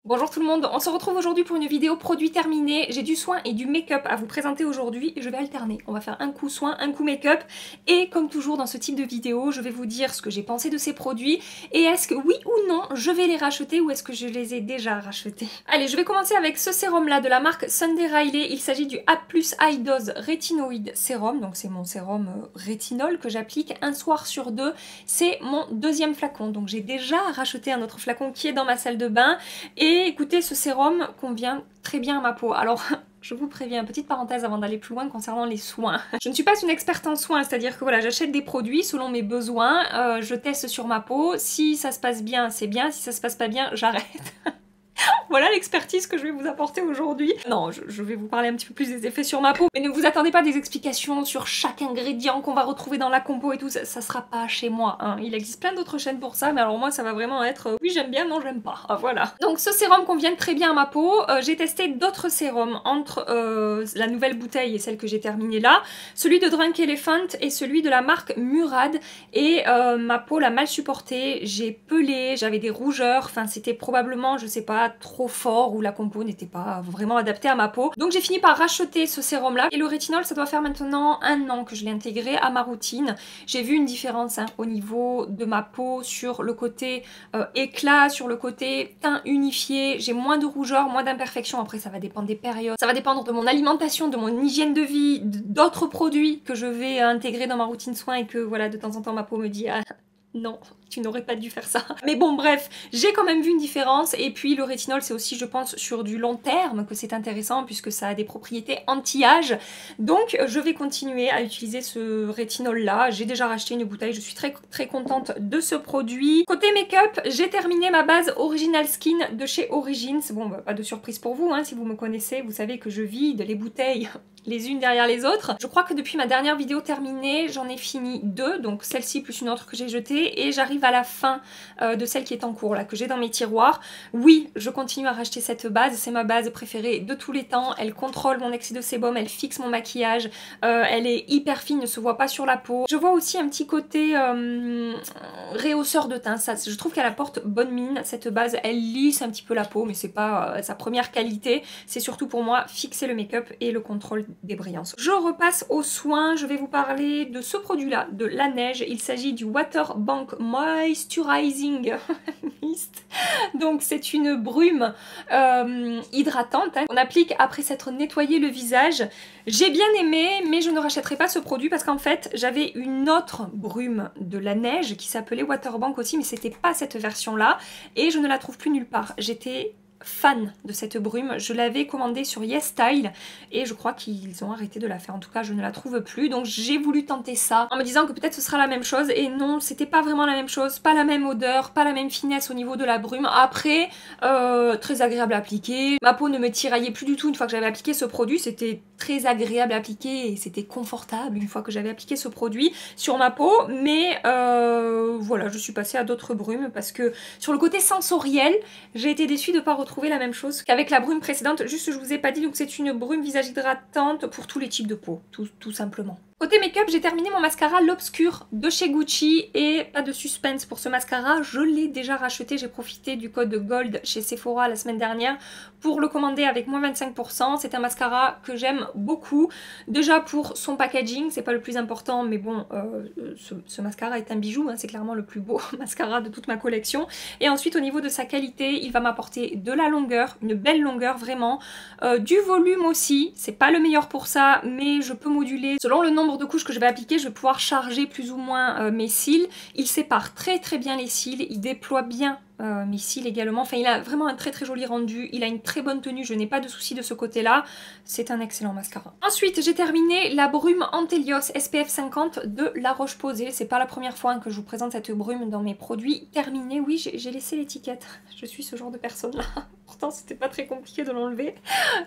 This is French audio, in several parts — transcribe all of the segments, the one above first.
Bonjour tout le monde, on se retrouve aujourd'hui pour une vidéo produit terminé. J'ai du soin et du make-up à vous présenter aujourd'hui et je vais alterner. On va faire un coup soin, un coup make-up et comme toujours dans ce type de vidéo, je vais vous dire ce que j'ai pensé de ces produits et est-ce que oui ou non je vais les racheter ou est-ce que je les ai déjà rachetés. Allez, je vais commencer avec ce sérum là de la marque Sunday Riley. Il s'agit du A+ High Dose Rétinoïde Sérum, donc c'est mon sérum rétinol que j'applique un soir sur deux. C'est mon deuxième flacon, donc j'ai déjà racheté un autre flacon qui est dans ma salle de bain. Et écoutez, ce sérum convient très bien à ma peau. Alors, je vous préviens, petite parenthèse avant d'aller plus loin concernant les soins. Je ne suis pas une experte en soins, c'est-à-dire que voilà, j'achète des produits selon mes besoins, je teste sur ma peau. Si ça se passe bien, c'est bien. Si ça se passe pas bien, j'arrête. Voilà l'expertise que je vais vous apporter aujourd'hui. Non, je vais vous parler un petit peu plus des effets sur ma peau, mais ne vous attendez pas à des explications sur chaque ingrédient qu'on va retrouver dans la compo et tout, ça sera pas chez moi, hein. Il existe plein d'autres chaînes pour ça, mais alors moi ça va vraiment être oui j'aime bien, non j'aime pas, voilà. Donc ce sérum convient très bien à ma peau, j'ai testé d'autres sérums entre la nouvelle bouteille et celle que j'ai terminée là, celui de Drunk Elephant et celui de la marque Murad, et ma peau l'a mal supporté, j'ai pelé, j'avais des rougeurs, enfin c'était probablement, je sais pas, trop fort ou la compo n'était pas vraiment adaptée à ma peau. Donc j'ai fini par racheter ce sérum là et le rétinol ça doit faire maintenant 1 an que je l'ai intégré à ma routine. J'ai vu une différence au niveau de ma peau sur le côté éclat, sur le côté teint unifié, j'ai moins de rougeur, moins d'imperfections. Après ça va dépendre des périodes, ça va dépendre de mon alimentation, de mon hygiène de vie, d'autres produits que je vais intégrer dans ma routine soin et que voilà de temps en temps ma peau me dit ah, non, tu n'aurais pas dû faire ça. Mais bon, bref, j'ai quand même vu une différence. Et puis le rétinol, c'est aussi, je pense, sur du long terme que c'est intéressant puisque ça a des propriétés anti-âge. Donc, je vais continuer à utiliser ce rétinol-là. J'ai déjà racheté une bouteille, je suis très contente de ce produit. Côté make-up, j'ai terminé ma base Original Skin de chez Origins. Bon, bah, pas de surprise pour vous, hein, si vous me connaissez, vous savez que je vide les bouteilles les unes derrière les autres. Je crois que depuis ma dernière vidéo terminée, j'en ai fini 2, donc celle-ci plus une autre que j'ai jetée, et j'arrive à la fin de celle qui est en cours, là, que j'ai dans mes tiroirs. Oui, je continue à racheter cette base, c'est ma base préférée de tous les temps, elle contrôle mon excès de sébum, elle fixe mon maquillage, elle est hyper fine, ne se voit pas sur la peau. Je vois aussi un petit côté réhausseur de teint, ça, je trouve qu'elle apporte bonne mine, cette base, elle lisse un petit peu la peau, mais c'est pas sa première qualité, c'est surtout pour moi fixer le make-up et le contrôle des brillances. Je repasse aux soins, je vais vous parler de ce produit là, de la neige, il s'agit du Water Bank Moisturizing Mist. Donc c'est une brume hydratante, hein, qu'on applique après s'être nettoyé le visage. J'ai bien aimé, mais je ne rachèterai pas ce produit parce qu'en fait j'avais une autre brume de la neige qui s'appelait Water Bank aussi, mais c'était pas cette version là et je ne la trouve plus nulle part. J'étais fan de cette brume, je l'avais commandée sur YesStyle et je crois qu'ils ont arrêté de la faire, en tout cas je ne la trouve plus, donc j'ai voulu tenter ça en me disant que peut-être ce sera la même chose et non, c'était pas vraiment la même chose, pas la même odeur, pas la même finesse au niveau de la brume. Après, très agréable à appliquer, ma peau ne me tiraillait plus du tout une fois que j'avais appliqué ce produit, c'était très agréable à appliquer et c'était confortable une fois que j'avais appliqué ce produit sur ma peau, mais voilà, je suis passée à d'autres brumes parce que sur le côté sensoriel, j'ai été déçue de ne pas retrouver la même chose qu'avec la brume précédente. Juste, je vous ai pas dit, donc c'est une brume visage hydratante pour tous les types de peau, tout simplement. Côté make-up, j'ai terminé mon mascara L'Obscur de chez Gucci et pas de suspense pour ce mascara, je l'ai déjà racheté, j'ai profité du code GOLD chez Sephora la semaine dernière pour le commander avec moins 25%. C'est un mascara que j'aime beaucoup, déjà pour son packaging, c'est pas le plus important mais bon, ce mascara est un bijou, hein, c'est clairement le plus beau mascara de toute ma collection. Et ensuite au niveau de sa qualité, il va m'apporter de la longueur, une belle longueur vraiment, du volume aussi, c'est pas le meilleur pour ça mais je peux moduler selon le nombre de couches que je vais appliquer, je vais pouvoir charger plus ou moins mes cils. Il sépare très bien les cils, il déploie bien mes cils également, enfin il a vraiment un très joli rendu, il a une très bonne tenue, je n'ai pas de soucis de ce côté là, c'est un excellent mascara. Ensuite j'ai terminé la brume Antelios SPF 50 de La Roche-Posay, c'est pas la première fois que je vous présente cette brume dans mes produits terminés. Oui, j'ai laissé l'étiquette, je suis ce genre de personne là, pourtant c'était pas très compliqué de l'enlever,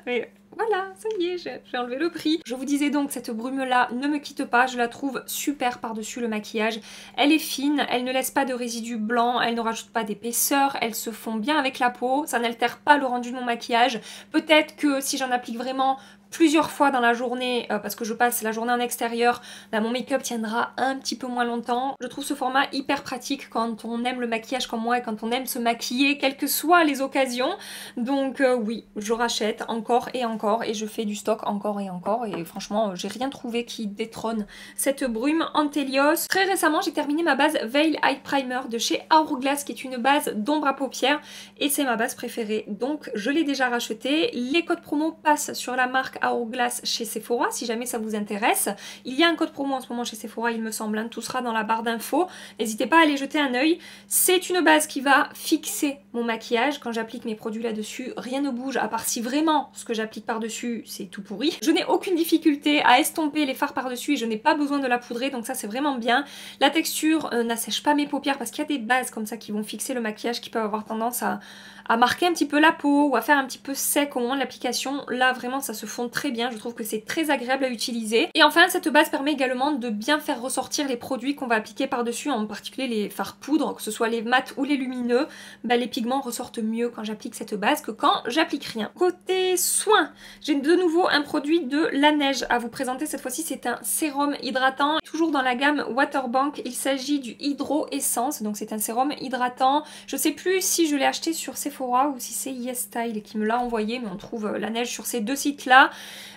mais voilà, ça y est, j'ai enlevé le prix. Je vous disais donc, cette brume-là ne me quitte pas, je la trouve super par-dessus le maquillage. Elle est fine, elle ne laisse pas de résidus blancs, elle ne rajoute pas d'épaisseur, elle se fond bien avec la peau, ça n'altère pas le rendu de mon maquillage. Peut-être que si j'en applique vraiment plusieurs fois dans la journée parce que je passe la journée en extérieur, bah, mon make-up tiendra un petit peu moins longtemps. Je trouve ce format hyper pratique quand on aime le maquillage comme moi et quand on aime se maquiller, quelles que soient les occasions. Donc oui, je rachète encore et je fais du stock encore et franchement j'ai rien trouvé qui détrône cette brume Antelios. Très récemment j'ai terminé ma base Veil Eye Primer de chez Hourglass qui est une base d'ombre à paupières et c'est ma base préférée, donc je l'ai déjà rachetée. Les codes promo passent sur la marque Hourglass chez Sephora si jamais ça vous intéresse. Il y a un code promo en ce moment chez Sephora il me semble, hein. Tout sera dans la barre d'infos, n'hésitez pas à aller jeter un œil. C'est une base qui va fixer mon maquillage. Quand j'applique mes produits là-dessus, rien ne bouge à part si vraiment ce que j'applique par-dessus c'est tout pourri. Je n'ai aucune difficulté à estomper les fards par-dessus et je n'ai pas besoin de la poudrer, donc ça c'est vraiment bien. La texture n'assèche pas mes paupières parce qu'il y a des bases comme ça qui vont fixer le maquillage qui peuvent avoir tendance à marquer un petit peu la peau ou à faire un petit peu sec au moment de l'application. Là vraiment ça se fond très bien, je trouve que c'est très agréable à utiliser. Et enfin cette base permet également de bien faire ressortir les produits qu'on va appliquer par-dessus, en particulier les fards poudre, que ce soit les mat ou les lumineux. Bah, les pigments ressortent mieux quand j'applique cette base que quand j'applique rien. Côté soins, j'ai de nouveau un produit de Laneige à vous présenter. Cette fois-ci c'est un sérum hydratant, toujours dans la gamme Waterbank. Il s'agit du Hydro Essence, donc c'est un sérum hydratant. Je sais plus si je l'ai acheté sur Sephora ou si c'est YesStyle qui me l'a envoyé, mais on trouve Laneige sur ces deux sites là.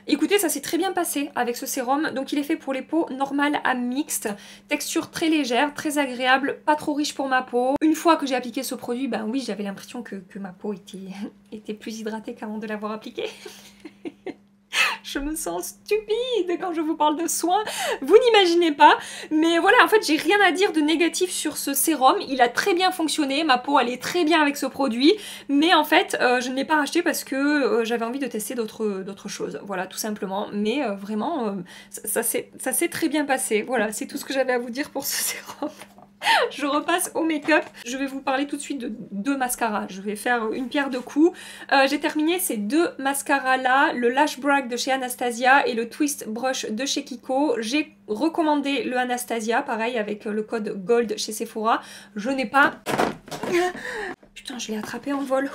Écoutez, ça s'est très bien passé avec ce sérum, donc il est fait pour les peaux normales à mixtes, texture très légère, très agréable, pas trop riche pour ma peau. Une fois que j'ai appliqué ce produit, ben oui, j'avais l'impression que ma peau était plus hydratée qu'avant de l'avoir appliqué. Je me sens stupide quand je vous parle de soins, vous n'imaginez pas. Mais voilà, en fait j'ai rien à dire de négatif sur ce sérum, il a très bien fonctionné, ma peau allait très bien avec ce produit. Mais en fait je ne l'ai pas racheté parce que j'avais envie de tester d'autres choses, voilà tout simplement. Mais vraiment ça s'est très bien passé, voilà c'est tout ce que j'avais à vous dire pour ce sérum. Je repasse au make-up. Je vais vous parler tout de suite de deux mascaras. Je vais faire une pierre deux coups. J'ai terminé ces deux mascaras là, le Lash Brag de chez Anastasia et le Twist Brush de chez Kiko. J'ai recommandé le Anastasia, pareil avec le code GOLD chez Sephora. Je n'ai pas... Putain, je l'ai attrapé en vol.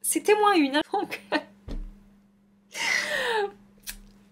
C'était moins une, hein, donc...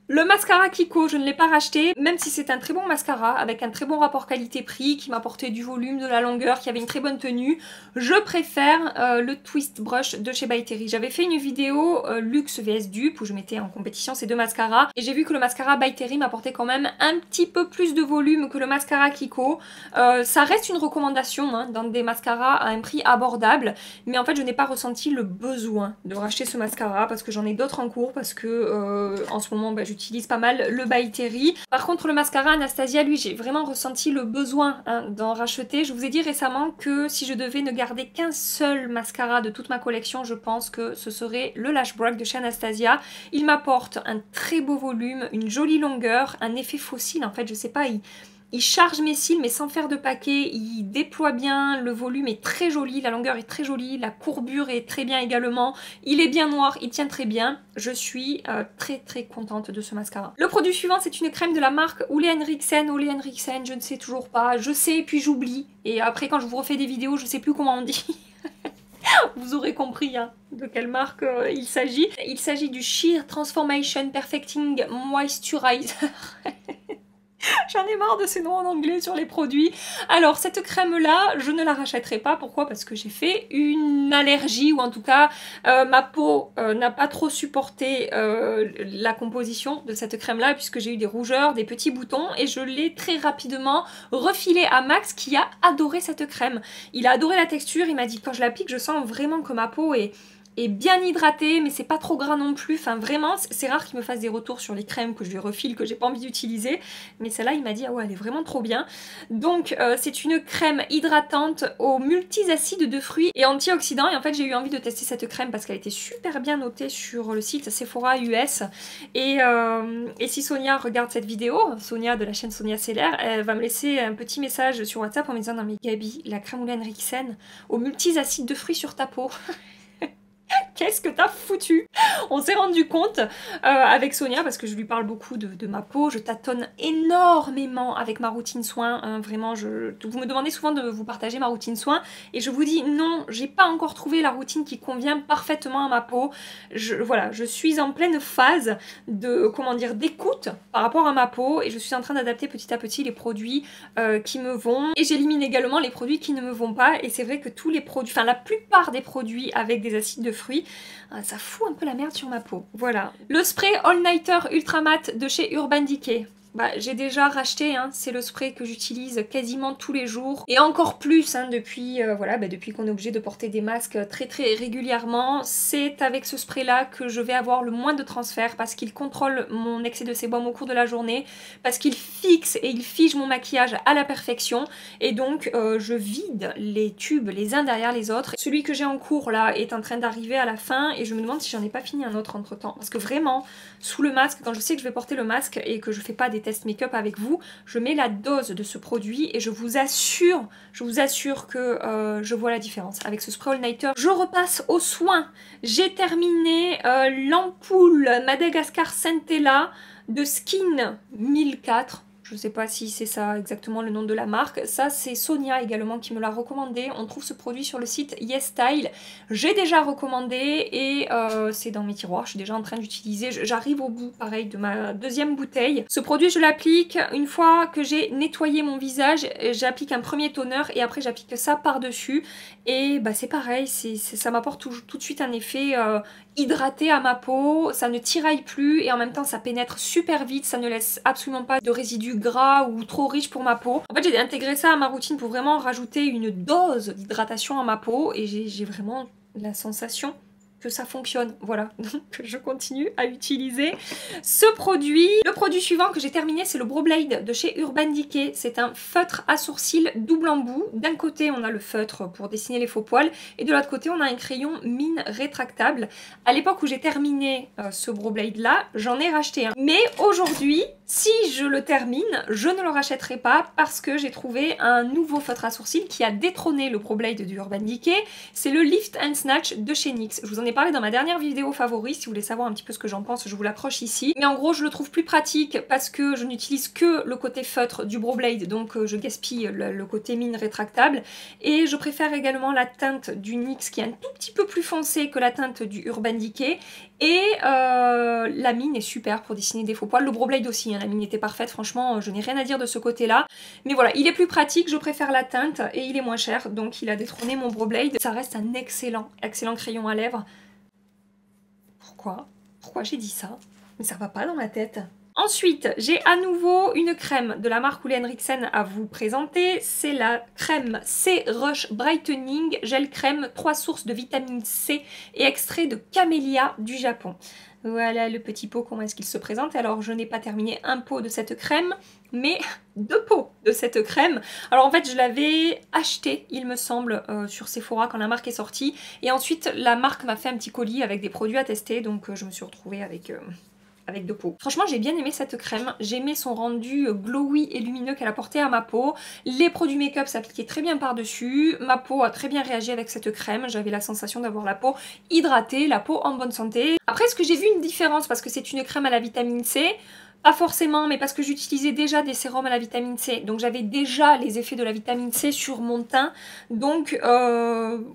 Le mascara Kiko, je ne l'ai pas racheté, même si c'est un très bon mascara, avec un très bon rapport qualité-prix, qui m'apportait du volume, de la longueur, qui avait une très bonne tenue. Je préfère le Twist Brush de chez By Terry. J'avais fait une vidéo luxe vs dupe, où je mettais en compétition ces deux mascaras, et j'ai vu que le mascara By Terry m'apportait quand même un petit peu plus de volume que le mascara Kiko. Ça reste une recommandation, hein, dans des mascaras à un prix abordable, mais en fait je n'ai pas ressenti le besoin de racheter ce mascara, parce que j'en ai d'autres en cours, parce que en ce moment, j'utilise pas mal le By Terry. Par contre le mascara Anastasia, lui j'ai vraiment ressenti le besoin, hein, d'en racheter. Je vous ai dit récemment que si je devais ne garder qu'un seul mascara de toute ma collection, je pense que ce serait le Lash Brag de chez Anastasia. Il m'apporte un très beau volume, une jolie longueur, un effet fossile en fait, je sais pas, il charge mes cils mais sans faire de paquet, il déploie bien, le volume est très joli, la longueur est très jolie, la courbure est très bien également, il est bien noir, il tient très bien. Je suis très contente de ce mascara. Le produit suivant c'est une crème de la marque Ole Henriksen, je ne sais toujours pas, je sais puis j'oublie, et après quand je vous refais des vidéos je sais plus comment on dit. Vous aurez compris, hein, de quelle marque il s'agit. Il s'agit du Sheer Transformation Perfecting Moisturizer. J'en ai marre de ces noms en anglais sur les produits. Alors cette crème là, je ne la rachèterai pas. Pourquoi? Parce que j'ai fait une allergie, ou en tout cas ma peau n'a pas trop supporté la composition de cette crème là, puisque j'ai eu des rougeurs, des petits boutons, et je l'ai très rapidement refilé à Max qui a adoré cette crème. Il a adoré la texture, il m'a dit quand je l'applique je sens vraiment que ma peau est bien hydratée, mais c'est pas trop gras non plus. Enfin vraiment, c'est rare qu'il me fasse des retours sur les crèmes que je lui refile, que j'ai pas envie d'utiliser. Mais celle-là, il m'a dit ah ouais, elle est vraiment trop bien. Donc c'est une crème hydratante aux multisacides de fruits et antioxydants. Et en fait, j'ai eu envie de tester cette crème parce qu'elle était super bien notée sur le site Sephora US. Et si Sonia regarde cette vidéo, Sonia de la chaîne Sonia Seller, elle va me laisser un petit message sur WhatsApp en me disant non mais Gabi, la crème Ole Henriksen aux multisacides de fruits sur ta peau. qu'est-ce que t'as foutu? On s'est rendu compte avec Sonia, parce que je lui parle beaucoup de ma peau, je tâtonne énormément avec ma routine soin, hein, vraiment, vous me demandez souvent de vous partager ma routine soin, et je vous dis non, j'ai pas encore trouvé la routine qui convient parfaitement à ma peau. Voilà, je suis en pleine phase de, comment dire, d'écoute par rapport à ma peau, et je suis en train d'adapter petit à petit les produits qui me vont, et j'élimine également les produits qui ne me vont pas, et c'est vrai que tous les produits, enfin la plupart des produits avec des acides de fruits, ça fout un peu la merde sur ma peau. Voilà. Le spray All Nighter Ultra Matte de chez Urban Decay. Bah, j'ai déjà racheté, hein, c'est le spray que j'utilise quasiment tous les jours et encore plus hein, depuis, voilà, depuis qu'on est obligé de porter des masques très régulièrement. C'est avec ce spray là que je vais avoir le moins de transfert parce qu'il contrôle mon excès de sébum au cours de la journée, parce qu'il fixe et il fige mon maquillage à la perfection et donc je vide les tubes les uns derrière les autres. Celui que j'ai en cours là est en train d'arriver à la fin et je me demande si j'en ai pas fini un autre entre temps parce que vraiment sous le masque, quand je sais que je vais porter le masque et que je fais pas des test make-up avec vous, je mets la dose de ce produit et je vous assure que je vois la différence avec ce spray all nighter. Je repasse aux soins. J'ai terminé l'ampoule Madagascar Centella de Skin 1004. Je sais pas si c'est ça exactement le nom de la marque. Ça, c'est Sonia également qui me l'a recommandé. On trouve ce produit sur le site YesStyle. J'ai déjà recommandé et c'est dans mes tiroirs. Je suis déjà en train d'utiliser. J'arrive au bout, pareil, de ma deuxième bouteille. Ce produit, je l'applique une fois que j'ai nettoyé mon visage. J'applique un premier toner et après, j'applique ça par-dessus. Et bah, c'est pareil, ça m'apporte tout de suite un effet hydraté à ma peau, ça ne tiraille plus et en même temps ça pénètre super vite, ça ne laisse absolument pas de résidus gras ou trop riches pour ma peau. En fait j'ai intégré ça à ma routine pour vraiment rajouter une dose d'hydratation à ma peau et j'ai vraiment la sensation que ça fonctionne, voilà, donc je continue à utiliser ce produit. Le produit suivant que j'ai terminé, c'est le Brow Blade de chez Urban Decay. C'est un feutre à sourcils double embout. D'un côté, on a le feutre pour dessiner les faux poils et de l'autre côté, on a un crayon mine rétractable. À l'époque où j'ai terminé ce Brow Blade là, j'en ai racheté un. Mais aujourd'hui, si je le termine, je ne le rachèterai pas parce que j'ai trouvé un nouveau feutre à sourcils qui a détrôné le Brow Blade du Urban Decay. C'est le Lift and Snatch de chez NYX. Je vous en ai parlé dans ma dernière vidéo favori, si vous voulez savoir un petit peu ce que j'en pense, je vous l'accroche ici. Mais en gros, je le trouve plus pratique parce que je n'utilise que le côté feutre du Brow Blade, donc je gaspille le côté mine rétractable. Et je préfère également la teinte du NYX qui est un tout petit peu plus foncée que la teinte du Urban Decay. Et la mine est super pour dessiner des faux poils. Le Brow Blade aussi, hein, la mine était parfaite, franchement, je n'ai rien à dire de ce côté-là. Mais voilà, il est plus pratique, je préfère la teinte et il est moins cher, donc il a détrôné mon Brow Blade. Ça reste un excellent crayon à lèvres. Pourquoi j'ai dit ça? Mais ça va pas dans ma tête. Ensuite, j'ai à nouveau une crème de la marque Ole Henriksen à vous présenter. C'est la crème C Rush Brightening Gel Crème, 3 sources de vitamine C et extrait de camélia du Japon. Voilà le petit pot, comment est-ce qu'il se présente. Alors, je n'ai pas terminé un pot de cette crème, mais 2 pots de cette crème. Alors en fait, je l'avais acheté, il me semble, sur Sephora quand la marque est sortie. Et ensuite, la marque m'a fait un petit colis avec des produits à tester, donc je me suis retrouvée avec 2 pots. Franchement, j'ai bien aimé cette crème. J'ai aimé son rendu glowy et lumineux qu'elle apportait à ma peau. Les produits make-up s'appliquaient très bien par-dessus. Ma peau a très bien réagi avec cette crème. J'avais la sensation d'avoir la peau hydratée, la peau en bonne santé. Après, est-ce que j'ai vu une différence parce que c'est une crème à la vitamine C? Pas forcément, mais parce que j'utilisais déjà des sérums à la vitamine C. Donc j'avais déjà les effets de la vitamine C sur mon teint. Donc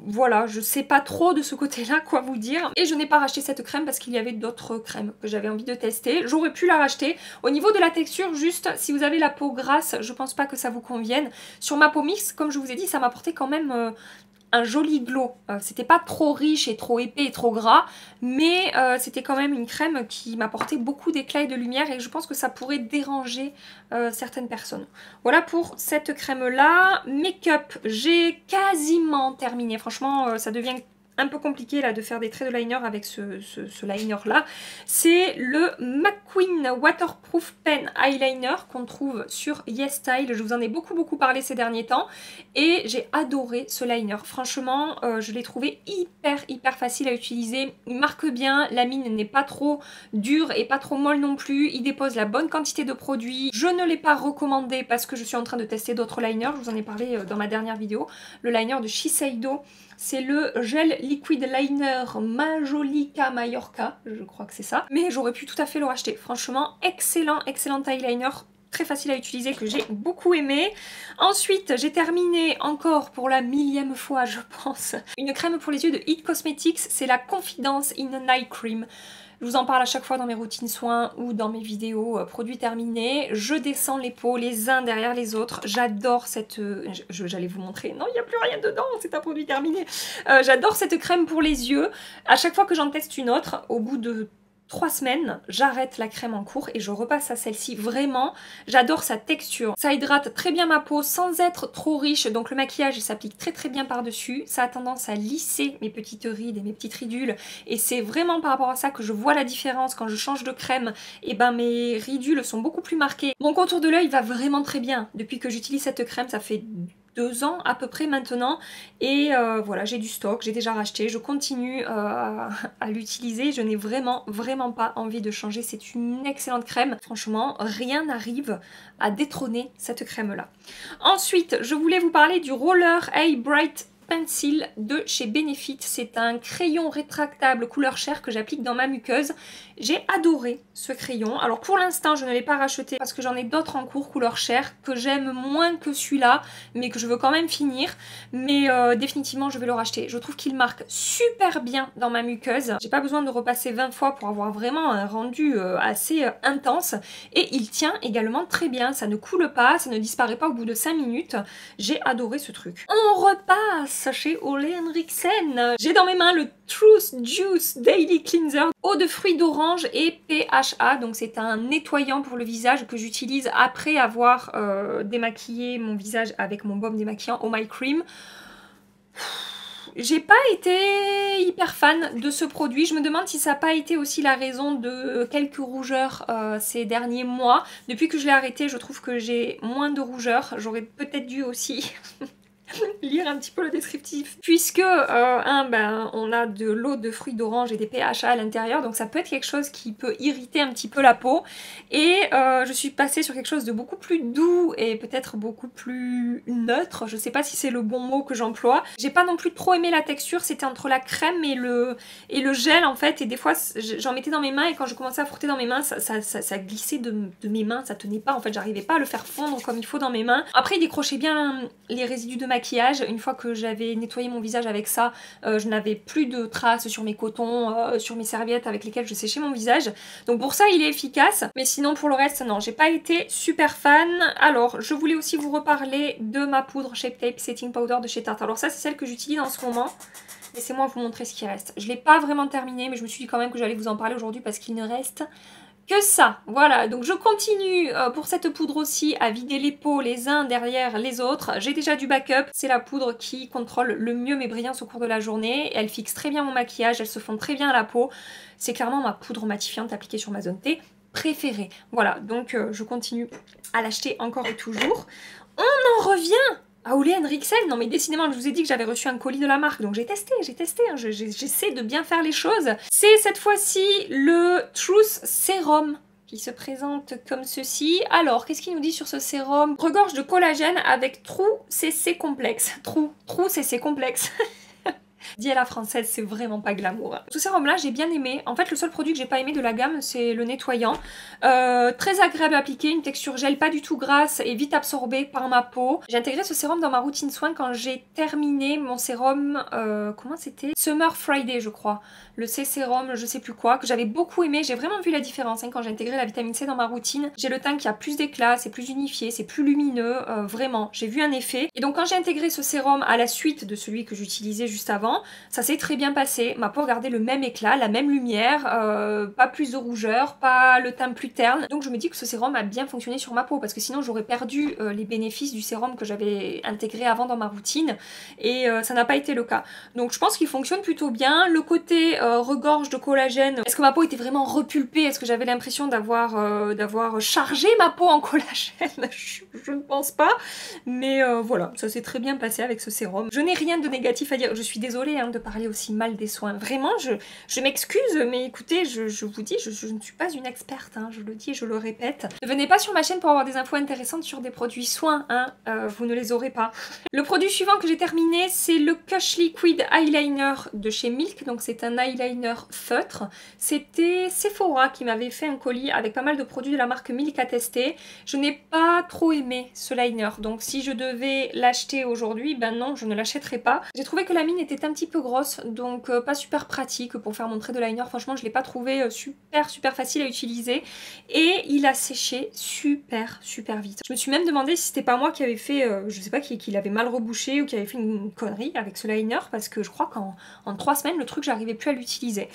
voilà, je sais pas trop de ce côté-là quoi vous dire. Et je n'ai pas racheté cette crème parce qu'il y avait d'autres crèmes que j'avais envie de tester. J'aurais pu la racheter. Au niveau de la texture, juste, si vous avez la peau grasse, je pense pas que ça vous convienne. Sur ma peau mixte, comme je vous ai dit, ça m'apportait quand même un joli glow. C'était pas trop riche et trop épais et trop gras, mais c'était quand même une crème qui m'apportait beaucoup d'éclat et de lumière et je pense que ça pourrait déranger certaines personnes. Voilà pour cette crème là. Make-up, j'ai quasiment terminé. Franchement, ça devient un peu compliqué là de faire des traits de liner avec ce liner là. C'est le McQueen Waterproof Pen Eyeliner qu'on trouve sur YesStyle. Je vous en ai beaucoup parlé ces derniers temps et j'ai adoré ce liner. Franchement, je l'ai trouvé hyper facile à utiliser. Il marque bien, la mine n'est pas trop dure et pas trop molle non plus. Il dépose la bonne quantité de produits. Je ne l'ai pas recommandé parce que je suis en train de tester d'autres liners. Je vous en ai parlé dans ma dernière vidéo. Le liner de Shiseido. c'est le gel liquid liner Majolica Mallorca, je crois que c'est ça. Mais j'aurais pu tout à fait le racheter. Franchement, excellent eyeliner. Très facile à utiliser, que j'ai beaucoup aimé. Ensuite, j'ai terminé encore pour la 1000e fois, je pense, une crème pour les yeux de It Cosmetics. C'est la Confidence in a Night Cream. Je vous en parle à chaque fois dans mes routines soins ou dans mes vidéos produits terminés. Je descends les pots les uns derrière les autres. J'adore cette... J'allais vous montrer. Non, il n'y a plus rien dedans, c'est un produit terminé. J'adore cette crème pour les yeux. À chaque fois que j'en teste une autre, au bout de 3 semaines, j'arrête la crème en cours et je repasse à celle-ci. Vraiment, j'adore sa texture. Ça hydrate très bien ma peau sans être trop riche, donc le maquillage s'applique très bien par-dessus. Ça a tendance à lisser mes petites rides et mes petites ridules et c'est vraiment par rapport à ça que je vois la différence quand je change de crème. Et ben mes ridules sont beaucoup plus marquées. Mon contour de l'œil va vraiment très bien. Depuis que j'utilise cette crème, ça fait 2 ans à peu près maintenant et voilà, j'ai du stock, j'ai déjà racheté, je continue à l'utiliser, je n'ai vraiment pas envie de changer, c'est une excellente crème, franchement rien n'arrive à détrôner cette crème là. Ensuite je voulais vous parler du Roller Eye Bright Pencil de chez Benefit. C'est un crayon rétractable couleur chair que j'applique dans ma muqueuse. J'ai adoré ce crayon. Alors pour l'instant je ne l'ai pas racheté parce que j'en ai d'autres en cours couleur chair que j'aime moins que celui-là mais que je veux quand même finir. Mais définitivement je vais le racheter. Je trouve qu'il marque super bien dans ma muqueuse. J'ai pas besoin de repasser 20 fois pour avoir vraiment un rendu assez intense. Et il tient également très bien. Ça ne coule pas, ça ne disparaît pas au bout de 5 minutes. J'ai adoré ce truc. On repasse chez Ole Henriksen. J'ai dans mes mains le Truth Juice Daily Cleanser, eau de fruits d'orange et PHA, donc c'est un nettoyant pour le visage que j'utilise après avoir démaquillé mon visage avec mon baume démaquillant Oh My Cream. J'ai pas été hyper fan de ce produit, je me demande si ça n'a pas été aussi la raison de quelques rougeurs ces derniers mois. Depuis que je l'ai arrêté, je trouve que j'ai moins de rougeurs, j'aurais peut-être dû aussi... lire un petit peu le descriptif puisque on a de l'eau de fruits d'orange et des PHA à l'intérieur, donc ça peut être quelque chose qui peut irriter un petit peu la peau et je suis passée sur quelque chose de beaucoup plus doux et peut-être beaucoup plus neutre, je sais pas si c'est le bon mot que j'emploie. J'ai pas non plus trop aimé la texture, c'était entre la crème et le gel en fait, et des fois j'en mettais dans mes mains et quand je commençais à frotter dans mes mains ça glissait de mes mains, ça tenait pas en fait, j'arrivais pas à le faire fondre comme il faut dans mes mains. Après il décrochait bien les résidus de maquillage. Une fois que j'avais nettoyé mon visage avec ça, je n'avais plus de traces sur mes cotons, sur mes serviettes avec lesquelles je séchais mon visage. Donc pour ça il est efficace, mais sinon pour le reste non, j'ai pas été super fan. Alors je voulais aussi vous reparler de ma poudre Shape Tape Setting Powder de chez Tarte. Alors ça c'est celle que j'utilise en ce moment. Laissez-moi vous montrer ce qui reste. Je l'ai pas vraiment terminé mais je me suis dit quand même que j'allais vous en parler aujourd'hui parce qu'il ne reste que ça. Voilà, donc je continue pour cette poudre aussi à vider les pots les uns derrière les autres. J'ai déjà du backup, c'est la poudre qui contrôle le mieux mes brillances au cours de la journée. Elle fixe très bien mon maquillage, elle se fond très bien à la peau. C'est clairement ma poudre matifiante appliquée sur ma zone T préférée. Voilà, donc je continue à l'acheter encore et toujours. On en revient à Ole Henriksen. Non mais décidément, je vous ai dit que j'avais reçu un colis de la marque, donc j'ai testé, hein, j'essaie de bien faire les choses. C'est cette fois-ci le Truth Serum qui se présente comme ceci. Alors, qu'est-ce qu'il nous dit sur ce sérum? Regorge de collagène avec True CC complexe. True CC complexe. Dit à la française, c'est vraiment pas glamour. Ce sérum là j'ai bien aimé. En fait le seul produit que j'ai pas aimé de la gamme c'est le nettoyant. Très agréable à appliquer, une texture gel pas du tout grasse et vite absorbée par ma peau. J'ai intégré ce sérum dans ma routine soin quand j'ai terminé mon sérum, comment c'était? Summer Friday je crois. Le C-sérum, je sais plus quoi, que j'avais beaucoup aimé. J'ai vraiment vu la différence quand j'ai intégré la vitamine C dans ma routine. J'ai le teint qui a plus d'éclat, c'est plus unifié, c'est plus lumineux, vraiment. J'ai vu un effet. Et donc quand j'ai intégré ce sérum à la suite de celui que j'utilisais juste avant, ça s'est très bien passé. Ma peau a gardé le même éclat, la même lumière, pas plus de rougeur, pas le teint plus terne. Donc je me dis que ce sérum a bien fonctionné sur ma peau parce que sinon j'aurais perdu les bénéfices du sérum que j'avais intégré avant dans ma routine et ça n'a pas été le cas. Donc je pense qu'il fonctionne plutôt bien. Le côté regorge de collagène, est-ce que ma peau était vraiment repulpée? Est-ce que j'avais l'impression d'avoir chargé ma peau en collagène? Je ne pense pas. Mais voilà, ça s'est très bien passé avec ce sérum. Je n'ai rien de négatif à dire. Je suis désolée désolée hein, de parler aussi mal des soins. Vraiment, je m'excuse, mais écoutez, je vous dis, je ne suis pas une experte, hein, je le dis et je le répète. Ne venez pas sur ma chaîne pour avoir des infos intéressantes sur des produits soins, hein, vous ne les aurez pas. Le produit suivant que j'ai terminé, c'est le Kush Liquid Eyeliner de chez Milk, donc c'est un eyeliner feutre. C'était Sephora qui m'avait fait un colis avec pas mal de produits de la marque Milk à tester. Je n'ai pas trop aimé ce liner, donc si je devais l'acheter aujourd'hui, ben non, je ne l'achèterai pas. J'ai trouvé que la mine était un petit peu grosse, donc pas super pratique pour faire mon trait de liner. Franchement, je ne l'ai pas trouvé super facile à utiliser et il a séché super vite. Je me suis même demandé si c'était pas moi qui avait fait, je sais pas, qui l'avait mal rebouché ou qui avait fait une connerie avec ce liner, parce que je crois qu'en 3 semaines, le truc, j'arrivais plus à l'utiliser.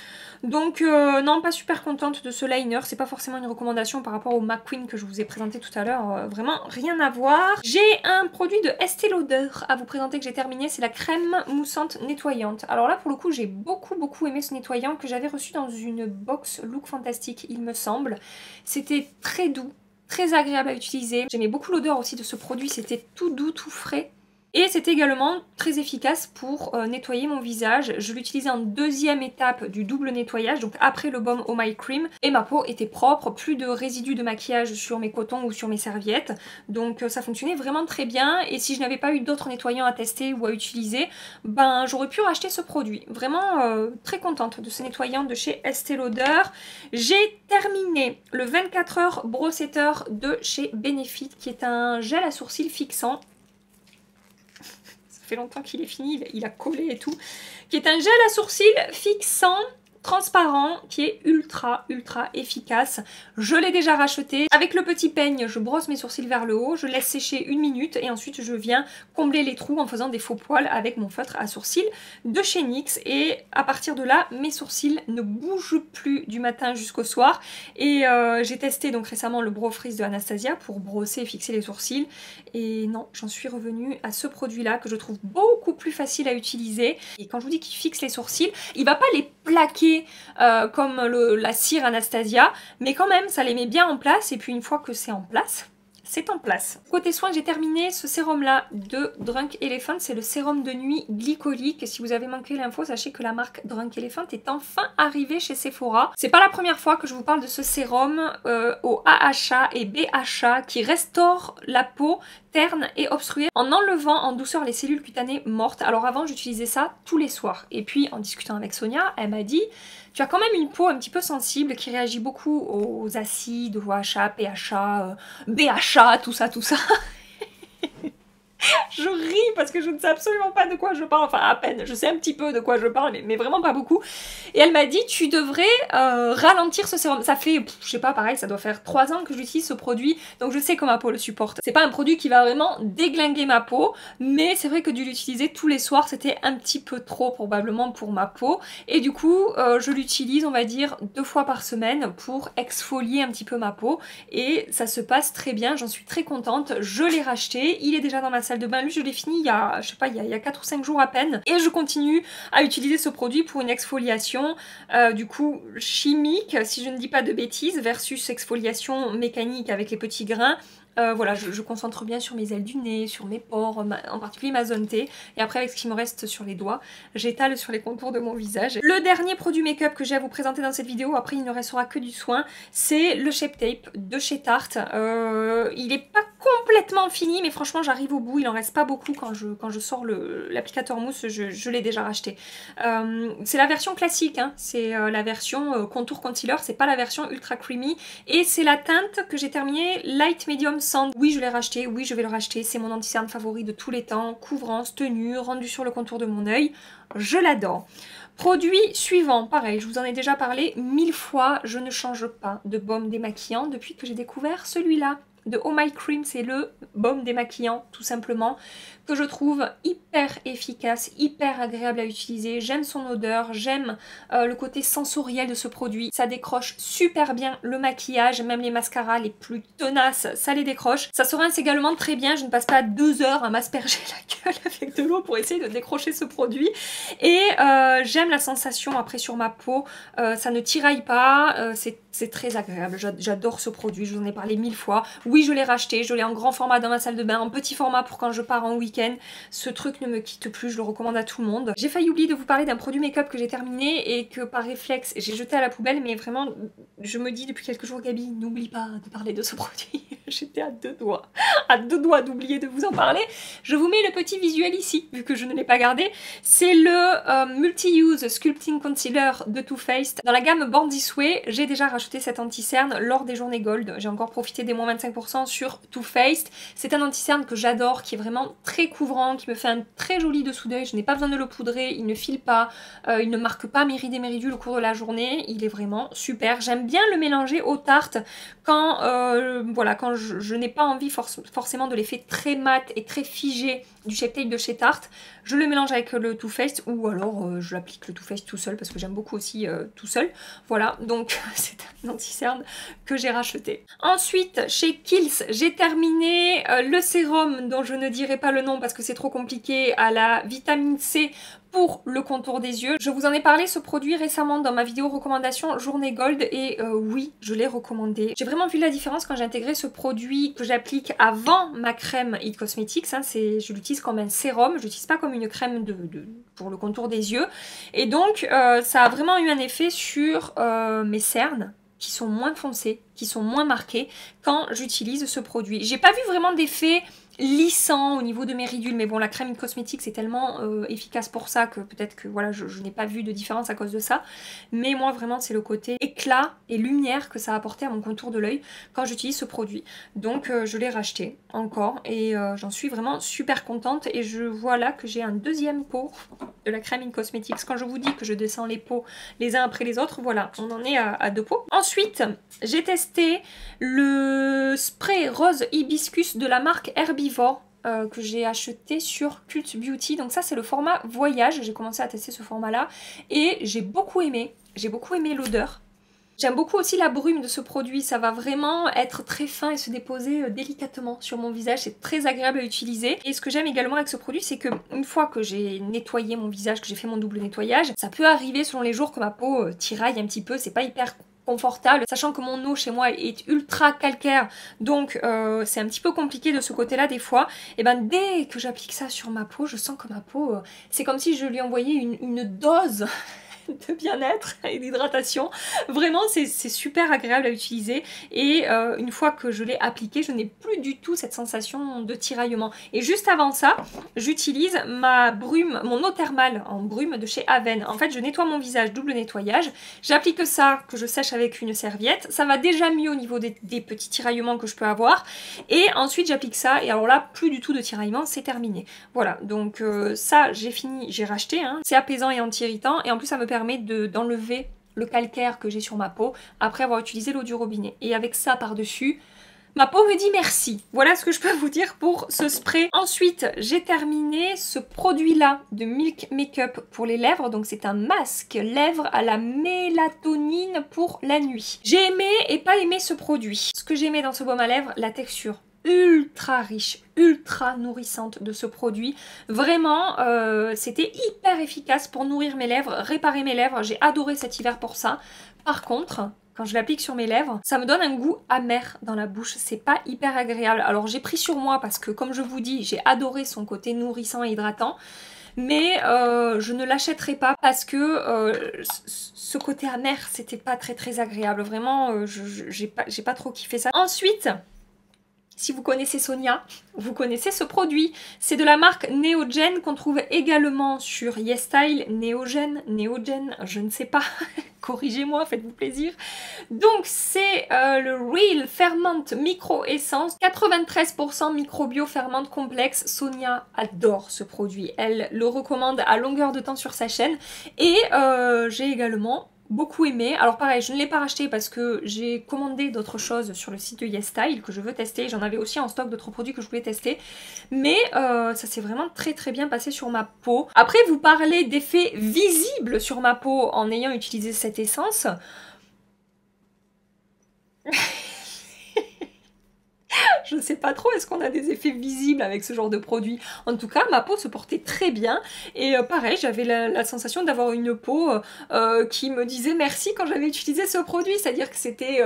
Donc non, pas super contente de ce liner. C'est pas forcément une recommandation par rapport au McQueen que je vous ai présenté tout à l'heure. Vraiment rien à voir. J'ai un produit de Estée Lauder à vous présenter que j'ai terminé. C'est la crème moussante nettoyante. Alors là, pour le coup, j'ai beaucoup aimé ce nettoyant que j'avais reçu dans une box Look Fantastic, il me semble. C'était très doux, très agréable à utiliser. J'aimais beaucoup l'odeur aussi de ce produit. C'était tout doux, tout frais. Et c'est également très efficace pour nettoyer mon visage. Je l'utilisais en deuxième étape du double nettoyage, donc après le baume Oh My Cream. Et ma peau était propre, plus de résidus de maquillage sur mes cotons ou sur mes serviettes. Donc ça fonctionnait vraiment très bien. Et si je n'avais pas eu d'autres nettoyants à tester ou à utiliser, ben j'aurais pu racheter ce produit. Vraiment très contente de ce nettoyant de chez Estée Lauder. J'ai terminé le 24 heures Brow Setter de chez Benefit, qui est un gel à sourcils fixant. Ça fait longtemps qu'il est fini, il a collé et tout, qui est un gel à sourcils fixant, transparent, qui est ultra efficace. Je l'ai déjà racheté. Avec le petit peigne, je brosse mes sourcils vers le haut, je laisse sécher 1 minute et ensuite je viens combler les trous en faisant des faux poils avec mon feutre à sourcils de chez NYX. Et à partir de là, mes sourcils ne bougent plus du matin jusqu'au soir. Et j'ai testé donc récemment le Brow Freeze de Anastasia pour brosser et fixer les sourcils. Et non, j'en suis revenue à ce produit-là que je trouve beaucoup plus facile à utiliser. Et quand je vous dis qu'il fixe les sourcils, il va pas les plaquer comme la cire Anastasia, mais quand même ça les met bien en place, et puis une fois que c'est en place, c'est en place. Côté soins, j'ai terminé ce sérum là de Drunk Elephant, c'est le sérum de nuit glycolique. Si vous avez manqué l'info, sachez que la marque Drunk Elephant est enfin arrivée chez Sephora. C'est pas la première fois que je vous parle de ce sérum au AHA et BHA qui restaure la peau terne et obstruée en enlevant en douceur les cellules cutanées mortes. Alors avant, j'utilisais ça tous les soirs, et puis en discutant avec Sonia, elle m'a dit: tu as quand même une peau un petit peu sensible qui réagit beaucoup aux acides, au AHA, PHA, BHA, tout ça. Je ris parce que je ne sais absolument pas de quoi je parle, enfin à peine, je sais un petit peu de quoi je parle, mais vraiment pas beaucoup. Et elle m'a dit: tu devrais ralentir ce sérum. Ça fait, je sais pas, pareil, ça doit faire 3 ans que j'utilise ce produit, donc je sais que ma peau le supporte. C'est pas un produit qui va vraiment déglinguer ma peau, mais c'est vrai que dû l'utiliser tous les soirs, c'était un petit peu trop probablement pour ma peau. Et du coup, je l'utilise, on va dire, 2 fois par semaine pour exfolier un petit peu ma peau. Et ça se passe très bien, j'en suis très contente. Je l'ai racheté, il est déjà dans ma salle de bain. Lui, je l'ai fini il y a, je sais pas, il y a 4 ou 5 jours à peine. Et je continue à utiliser ce produit pour une exfoliation du coup chimique, si je ne dis pas de bêtises, versus exfoliation mécanique avec les petits grains. Voilà, je concentre bien sur mes ailes du nez, sur mes pores, en particulier ma zone T. Et après, avec ce qui me reste sur les doigts, j'étale sur les contours de mon visage. Le dernier produit make-up que j'ai à vous présenter dans cette vidéo, après il ne restera que du soin, c'est le Shape Tape de chez Tarte. Il n'est pas complètement fini, mais franchement j'arrive au bout, il en reste pas beaucoup quand je sors l'applicateur mousse, je l'ai déjà racheté. C'est la version classique, hein. C'est la version contour concealer, c'est pas la version ultra creamy. Et c'est la teinte que j'ai terminée Light Medium Sand. Oui, je l'ai racheté, oui, je vais le racheter, c'est mon anti-cerne favori de tous les temps, couvrance, tenue, rendu sur le contour de mon œil, je l'adore. Produit suivant, pareil, je vous en ai déjà parlé 1000 fois, je ne change pas de baume démaquillant depuis que j'ai découvert celui-là de Oh My Cream. C'est le baume démaquillant tout simplement, que je trouve hyper efficace, hyper agréable à utiliser. J'aime son odeur, j'aime le côté sensoriel de ce produit. Ça décroche super bien le maquillage, même les mascaras les plus tenaces, ça les décroche. Ça se rince également très bien, je ne passe pas 2 heures à m'asperger la gueule avec de l'eau pour essayer de décrocher ce produit. Et j'aime la sensation après sur ma peau, ça ne tiraille pas, c'est très agréable. J'adore ce produit, je vous en ai parlé 1000 fois. Oui, Oui, je l'ai racheté, je l'ai en grand format dans ma salle de bain, en petit format pour quand je pars en week-end. Ce truc ne me quitte plus, je le recommande à tout le monde. J'ai failli oublier de vous parler d'un produit make-up que j'ai terminé et que par réflexe j'ai jeté à la poubelle, mais vraiment je me dis depuis quelques jours, Gabi, n'oublie pas de parler de ce produit. J'étais à deux doigts d'oublier de vous en parler. Je vous mets le petit visuel ici, vu que je ne l'ai pas gardé. C'est le Multi-Use Sculpting Concealer de Too Faced. Dans la gamme Born This Way, j'ai déjà racheté cet anti-cerne lors des journées Gold. J'ai encore profité des moins 25% sur Too Faced. C'est un anti-cerne que j'adore, qui est vraiment très couvrant, qui me fait un très joli dessous d'œil. Je n'ai pas besoin de le poudrer, il ne file pas, il ne marque pas mes rides et mes ridules au cours de la journée. Il est vraiment super. J'aime bien le mélanger aux tartes quand, voilà, quand je n'ai pas envie forcément de l'effet très mat et très figé du Shape Tape de chez Tarte. Je le mélange avec le Too Faced ou alors je l'applique le Too Faced tout seul parce que j'aime beaucoup aussi tout seul. Voilà, donc c'est un anti-cerne que j'ai racheté. Ensuite, chez Kiehl's, j'ai terminé le sérum dont je ne dirai pas le nom parce que c'est trop compliqué, à la vitamine C pour le contour des yeux. Je vous en ai parlé ce produit récemment dans ma vidéo recommandation Journée Gold et oui, je l'ai recommandé. J'ai vraiment vu la différence quand j'ai intégré ce produit que j'applique avant ma crème It Cosmetics. Hein, je l'utilise comme un sérum, je l'utilise pas comme une crème pour le contour des yeux. Et donc, ça a vraiment eu un effet sur mes cernes qui sont moins foncées, qui sont moins marquées quand j'utilise ce produit. J'ai pas vu vraiment d'effet lissant au niveau de mes ridules, mais bon, la crème cosmétique c'est tellement efficace pour ça que peut-être que voilà, je n'ai pas vu de différence à cause de ça, mais moi vraiment c'est le côté éclat et lumière que ça a apporté à mon contour de l'œil quand j'utilise ce produit. Donc je l'ai racheté encore et j'en suis vraiment super contente et je vois là que j'ai un deuxième pot de la crème Cosmetics. Quand je vous dis que je descends les pots les uns après les autres, voilà, on en est à deux pots. Ensuite, j'ai testé le spray rose hibiscus de la marque Herbivore que j'ai acheté sur Cult Beauty. Donc ça c'est le format voyage, j'ai commencé à tester ce format là et j'ai beaucoup aimé l'odeur. J'aime beaucoup aussi la brume de ce produit, ça va vraiment être très fin et se déposer délicatement sur mon visage, c'est très agréable à utiliser. Et ce que j'aime également avec ce produit, c'est que une fois que j'ai nettoyé mon visage, que j'ai fait mon double nettoyage, ça peut arriver selon les jours que ma peau tiraille un petit peu, c'est pas hyper confortable, sachant que mon eau chez moi est ultra calcaire, donc c'est un petit peu compliqué de ce côté-là des fois. Et ben dès que j'applique ça sur ma peau, je sens que ma peau, c'est comme si je lui envoyais une dose de bien-être et d'hydratation. Vraiment c'est super agréable à utiliser et une fois que je l'ai appliqué, je n'ai plus du tout cette sensation de tiraillement. Et juste avant ça, j'utilise ma brume, mon eau thermale en brume de chez Aven. En fait, je nettoie mon visage, double nettoyage, j'applique ça, que je sèche avec une serviette, ça va déjà mieux au niveau des petits tiraillements que je peux avoir et ensuite j'applique ça et alors là, plus du tout de tiraillement, c'est terminé. Voilà, donc ça j'ai fini, j'ai racheté, hein. C'est apaisant et anti-irritant et en plus ça me permet d'enlever le calcaire que j'ai sur ma peau après avoir utilisé l'eau du robinet. Et avec ça par-dessus, ma peau me dit merci. Voilà ce que je peux vous dire pour ce spray. Ensuite, j'ai terminé ce produit-là de Milk Makeup pour les lèvres. Donc c'est un masque lèvres à la mélatonine pour la nuit. J'ai aimé et pas aimé ce produit. Ce que j'ai aimé dans ce baume à lèvres, la texture ultra riche, ultra nourrissante de ce produit. Vraiment, c'était hyper efficace pour nourrir mes lèvres, réparer mes lèvres. J'ai adoré cet hiver pour ça. Par contre, quand je l'applique sur mes lèvres, ça me donne un goût amer dans la bouche. C'est pas hyper agréable. Alors j'ai pris sur moi parce que, comme je vous dis, j'ai adoré son côté nourrissant et hydratant. Mais je ne l'achèterai pas parce que ce côté amer, c'était pas très agréable. Vraiment, j'ai pas trop kiffé ça. Ensuite, si vous connaissez Sonia, vous connaissez ce produit. C'est de la marque Neogen qu'on trouve également sur YesStyle. Neogen, je ne sais pas. Corrigez-moi, faites-vous plaisir. Donc c'est le Real Ferment Micro Essence. 93% microbio ferment complexe. Sonia adore ce produit. Elle le recommande à longueur de temps sur sa chaîne. Et j'ai également beaucoup aimé. Alors pareil, je ne l'ai pas racheté parce que j'ai commandé d'autres choses sur le site de YesStyle que je veux tester. J'en avais aussi en stock d'autres produits que je voulais tester. Mais ça s'est vraiment très bien passé sur ma peau. Après, vous parlez d'effets visibles sur ma peau en ayant utilisé cette essence. Je sais pas trop, est-ce qu'on a des effets visibles avec ce genre de produit? En tout cas, ma peau se portait très bien et pareil, j'avais la sensation d'avoir une peau qui me disait merci quand j'avais utilisé ce produit, c'est-à-dire que c'était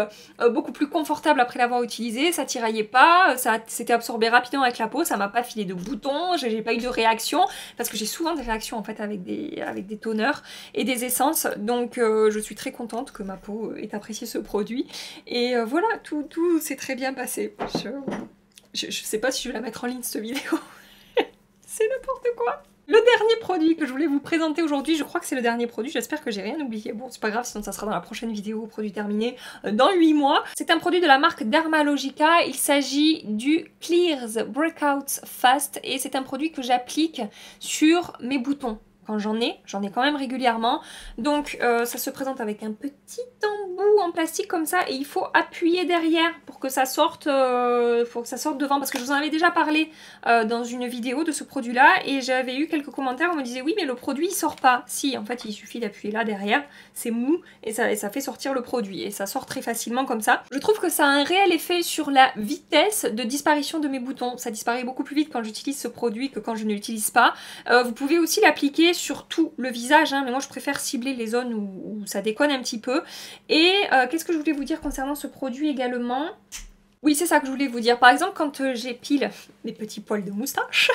beaucoup plus confortable après l'avoir utilisé, ça tiraillait pas, ça s'était absorbé rapidement avec la peau, ça m'a pas filé de boutons, j'ai pas eu de réaction, parce que j'ai souvent des réactions en fait avec des toners et des essences, donc je suis très contente que ma peau ait apprécié ce produit, et voilà, tout s'est très bien passé. Je sais pas si je vais la mettre en ligne cette vidéo, c'est n'importe quoi. Le dernier produit que je voulais vous présenter aujourd'hui, je crois que c'est le dernier produit, j'espère que j'ai rien oublié. Bon, c'est pas grave, sinon ça sera dans la prochaine vidéo, produit terminé, dans 8 mois. C'est un produit de la marque Dermalogica, il s'agit du Clears Breakouts Fast et c'est un produit que j'applique sur mes boutons. Quand j'en ai quand même régulièrement. Donc ça se présente avec un petit embout en plastique comme ça et il faut appuyer derrière pour que ça sorte, devant, parce que je vous en avais déjà parlé dans une vidéo de ce produit là et j'avais eu quelques commentaires où on me disait oui mais le produit il sort pas. Si, en fait il suffit d'appuyer là derrière, c'est mou et ça fait sortir le produit et ça sort très facilement comme ça. Je trouve que ça a un réel effet sur la vitesse de disparition de mes boutons. Ça disparaît beaucoup plus vite quand j'utilise ce produit que quand je ne l'utilise pas. Vous pouvez aussi l'appliquer sur tout le visage, hein, mais moi je préfère cibler les zones où ça déconne un petit peu. Et qu'est-ce que je voulais vous dire concernant ce produit également? Oui, c'est ça que je voulais vous dire. Par exemple, quand j'épile des petits poils de moustache,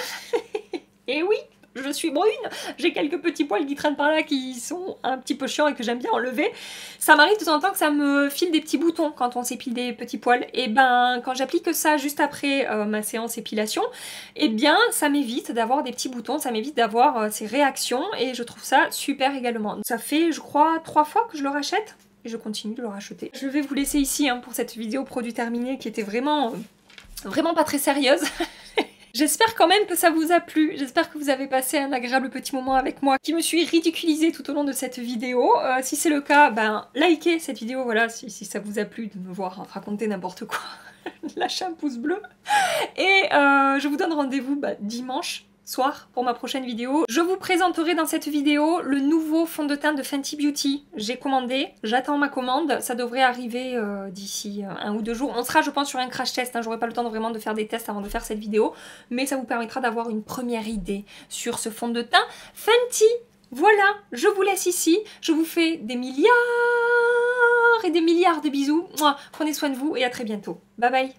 et oui, je suis brune, j'ai quelques petits poils qui traînent par là qui sont un petit peu chiants et que j'aime bien enlever. Ça m'arrive de temps en temps que ça me file des petits boutons quand on s'épile des petits poils. Et ben quand j'applique ça juste après ma séance épilation, et bien ça m'évite d'avoir des petits boutons, ça m'évite d'avoir ces réactions et je trouve ça super également. Ça fait je crois 3 fois que je le rachète et je continue de le racheter. Je vais vous laisser ici hein, pour cette vidéo produit terminé qui était vraiment pas très sérieuse. J'espère quand même que ça vous a plu, j'espère que vous avez passé un agréable petit moment avec moi, qui me suis ridiculisée tout au long de cette vidéo. Si c'est le cas, ben likez cette vidéo, voilà, si ça vous a plu de me voir raconter n'importe quoi. Lâchez un pouce bleu. Et je vous donne rendez-vous dimanche soir pour ma prochaine vidéo. Je vous présenterai dans cette vidéo le nouveau fond de teint de Fenty Beauty. J'ai commandé, j'attends ma commande, ça devrait arriver d'ici 1 ou 2 jours. On sera je pense sur un crash test, hein. J'aurai pas le temps vraiment de faire des tests avant de faire cette vidéo, mais ça vous permettra d'avoir une première idée sur ce fond de teint Fenty. Voilà, je vous laisse ici, je vous fais des milliards et des milliards de bisous. Mouah, prenez soin de vous et à très bientôt. Bye bye.